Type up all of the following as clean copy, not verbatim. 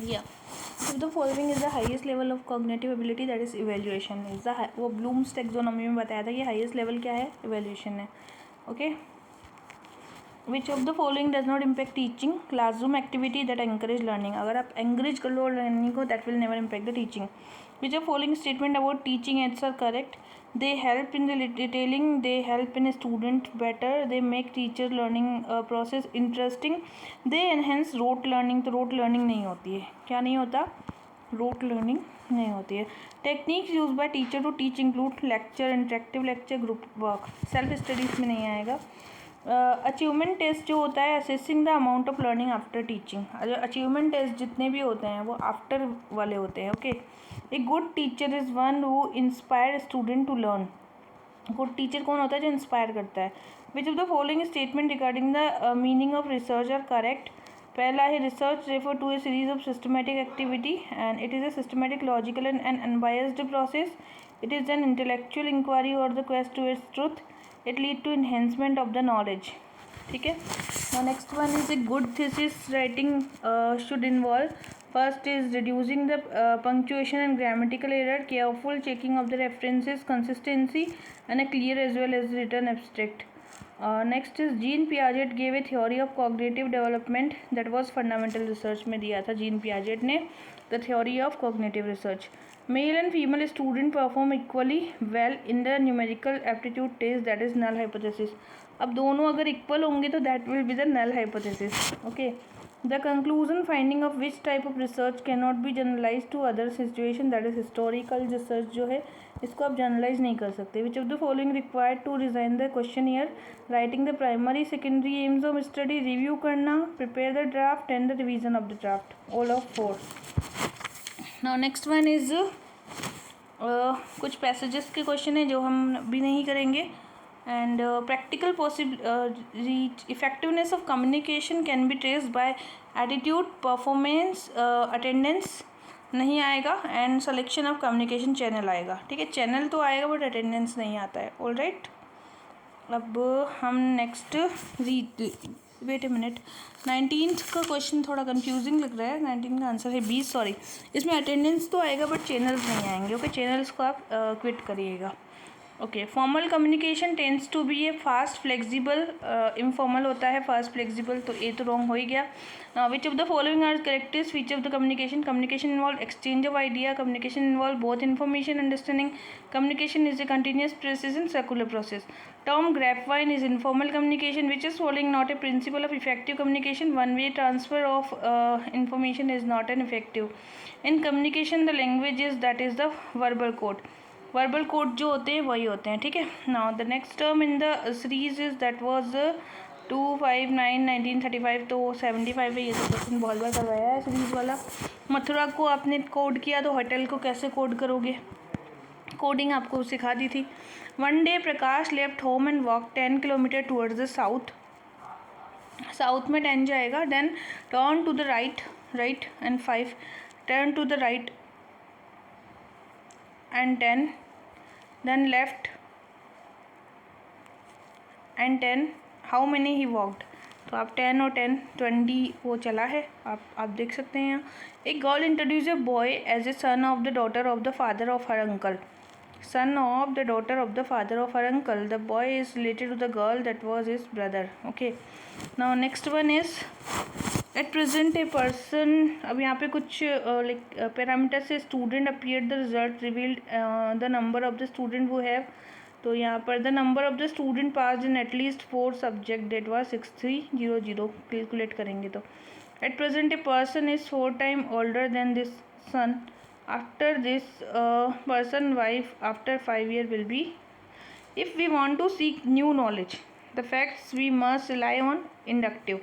Yeah. If the following is the highest level of cognitive ability, that is evaluation is the वो blooms taxonomy में बताया था कि highest level क्या है, evaluation है. Okay. Which of the following does not impact teaching? Classroom activity that encourage learning. अगर आप encourage कर लो learning को, that will never impact the teaching. Which of following statement about teaching aids are correct? They help in the detailing. They help in a student better. They make teacher learning process interesting. They enhance rote learning. तो rote learning नहीं होती है. क्या नहीं होता? rote learning नहीं होती है. Techniques used by teacher to teach include lecture, interactive lecture, group work. Self studies में नहीं आएगा. अचीवमेंट टेस्ट जो होता है assessing the amount of learning after teaching. Achievement test जितने भी होते हैं वो आफ्टर वाले होते हैं. Okay. A good teacher is one who inspire student to learn. Good teacher कौन होता है? जो इंस्पायर करता है. Which of the following statement regarding the meaning of research are correct? पहला है research refer to a series of systematic activity and it is a systematic logical and unbiased process. It is an intellectual inquiry और the quest to its truth. It lead to enhancement of the knowledge. ठीक है. Now next one is a good thesis writing should involve. First is reducing the punctuation and grammatical error, careful checking of the references, consistency, and a clear as well as written abstract. Next is Jean Piaget gave a theory of cognitive development that was fundamental research में दिया था Jean Piaget ने the theory of cognitive research. Male and female student perform equally well in the numerical aptitude test, that is null hypothesis. अब दोनों अगर equal होंगे तो that will be the null hypothesis. Okay. The conclusion finding of which type of research cannot be generalized to other situation, that is historical research जो है इसको आप generalise नहीं कर सकते. Which of the following required to design the questionnaire? Writing the primary secondary aims of study, review करना, prepare the draft and the revision of the draft. All of 4. Now next one is कुछ passages के question है जो हम भी नहीं करेंगे. And practical effectiveness of communication can be traced by attitude, performance, attendance नहीं आएगा. And selection of communication channel आएगा. ठीक है. चैनल तो आएगा बट अटेंडेंस नहीं आता है. All right. अब हम next wait a minute. 19th का क्वेश्चन थोड़ा कंफ्यूजिंग लग रहा है. 19 का आंसर है 20. सॉरी, इसमें अटेंडेंस तो आएगा बट चैनल्स नहीं आएंगे. ओके. चैनल्स को आप क्विट करिएगा. Okay. Formal communication tends to be a fast flexible. Informal होता है फास्ट फ्लेक्सिबल. तो ए तो रॉन्ग हो ही गया. Which of the following are characters feature of the communication? Communication involve exchange of idea. Communication involve both information understanding. Communication is a continuous precision circular process. Term grapevine is informal communication. Which is following not a principle of effective communication? One-way transfer of information is not an effective. In communication, the language is that is the verbal code. Verbal code जो होते हैं वही होते हैं. ठीक है. Now the next term in the series is that was 259/1935. तो 75 है. ये तो क्वेश्चन बहुत बार करवाया है सीरीज वाला. मथुरा को आपने कोड किया तो होटल को कैसे कोड करोगे? कोडिंग आपको सिखा दी थी. One day Prakash left home and walk 10 kilometre towards the south. South में 10 जाएगा. Then turn to the right and 5. Turn to the right and 10. Then left and 10. How many he walked? तो आप 10 और 10 20 वो चला है. आप देख सकते हैं यहाँ. एक girl introduce a boy as a son of the daughter of the father of her uncle. Son of the daughter of the father of her uncle. The boy is related to the girl that was his brother. Okay. Now next one is at present a person. अब यहाँ पे कुछ parameter से student appeared the result revealed the number of the student who have. तो यहाँ पर the number of the student passed in at least 4 subject that was 6300. Calculate करेंगे तो at present a person is 4 times older than this son. After this person wife after 5 years will be. If we want to seek new knowledge, the facts we must rely on inductive.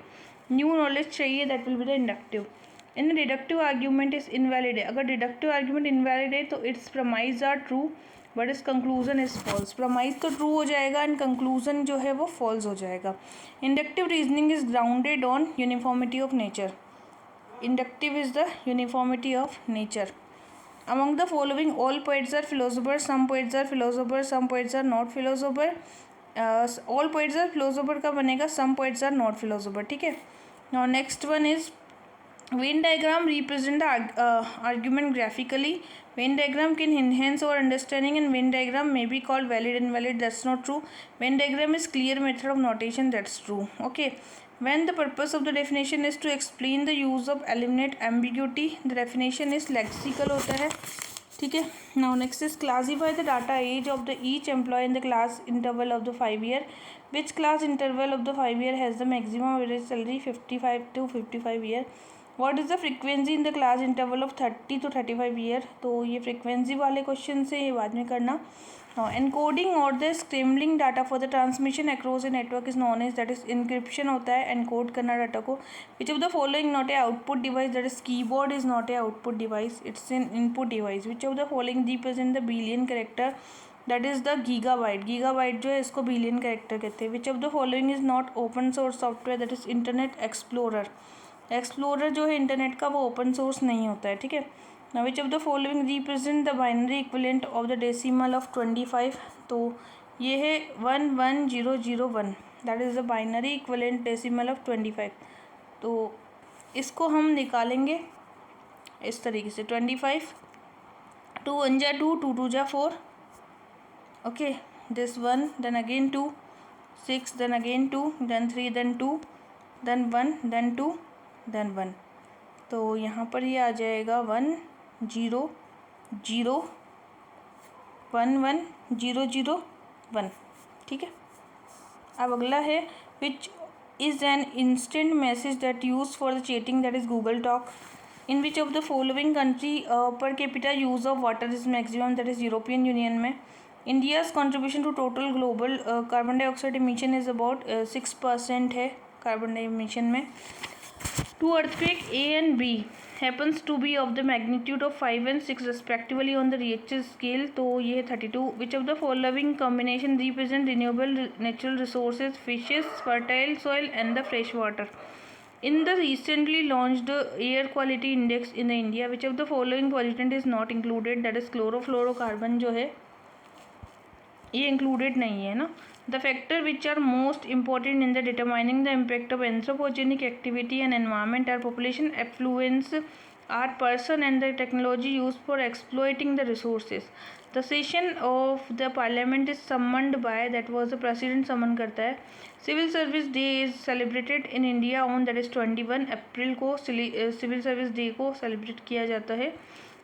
New knowledge चाहिए, that will be the inductive. In the deductive argument is invalid है. अगर deductive argument invalid है तो its premise are true but its conclusion is false. premise तो true हो जाएगा and conclusion जो है वो false हो जाएगा. Inductive reasoning is grounded on uniformity of nature. Inductive is the uniformity of nature. Among the following, all poets are philosophers. Some poets are philosophers. Some poets are not philosopher. All poets are philosopher का बनेगा. Some poets are not philosopher. ठीक है. Now next one is Venn diagram represent the argument graphically. Venn diagram can enhance our understanding, and Venn diagram may be called valid and invalid. That's not true. Venn diagram is clear method of notation. That's true. Okay. When the purpose of the definition is to explain the use of eliminate ambiguity, the definition is lexical होता है. ठीक है. Now next is classify the data age of the each employee in the class interval of the 5 year. Which class interval of the 5 year has the maximum average salary 55 to 55 year? What is the frequency in the class interval of 30 to 35 year. तो ये frequency वाले question से ये बाद में करना. Encoding और the scrambling data for the transmission across a network is known as, that is encryption होता है एनकोड करना डाटा को. Which of the following not a output device, that is keyboard is not a output device, it's an input device. Which of the following represent the billion character, that is the gigabyte. Gigabyte जो है इसको billion character कहते हैं. Which of the following is not open source software, that is internet explorer. Explorer जो है internet का वो open source नहीं होता है. ठीक है. Now which of the following represent the binary equivalent of the decimal of 25. तो ये है 11001, that is the binary equivalent decimal of 25. तो इसको हम निकालेंगे इस तरीके से 25, 2 1 जा 2, 2 2 जा 4. Okay, this 1, then again 2, 6, then again 2, then 3, then 2, then 1, then 2, then 1. तो यहाँ पर ये आ जाएगा 1 0 0 1 1 0 0 1. ठीक है. अब अगला है which is an instant message that use for the chatting, that is Google Talk. In which of the following country per capita use of water is maximum, that is European Union में. India's contribution to total global carbon dioxide emission is about 6% है carbon di emission में. Two earthquake A and B happens to be of the magnitude of 5 and 6 respectively on the Richter scale. तो ये है 32. Which of the following combination represent renewable natural resources, fishes, fertile soil and the fresh water? In the recently launched air quality index in India, which of the following pollutant is not included, that is chlorofluorocarbon जो है ये included नहीं है ना. The factor which are most important in the determining the impact of anthropogenic activity and environment are population affluence, or person and the technology use for exploiting the resources. The session of the parliament is summoned by, that was the president summon करता है. Civil service day is celebrated in India on, that is 21 April को civil service day को celebrate किया जाता है.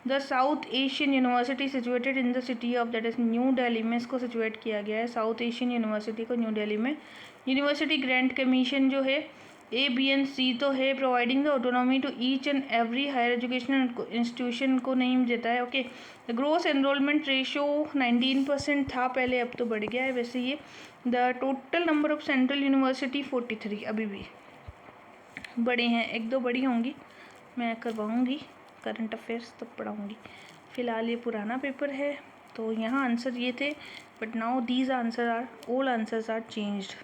The south Asian university situated in the city of, that is new Delhi में इसको situate किया गया है साउथ एशियन यूनिवर्सिटी को न्यू दिल्ली में. यूनिवर्सिटी ग्रांट कमीशन जो है A, B and C तो है providing the autonomy to each and every higher educational institution को नहीं देता है. Okay. The gross enrolment ratio 19% था पहले, अब तो बढ़ गया है वैसे ये. The total number of central university 43, अभी भी बड़े हैं, एक दो बड़ी होंगी, मैं करवाऊँगी करंट अफेयर्स तब पढ़ाऊँगी. फ़िलहाल ये पुराना पेपर है. तो यहाँ आंसर ये थे, but now these answer are all answers are changed.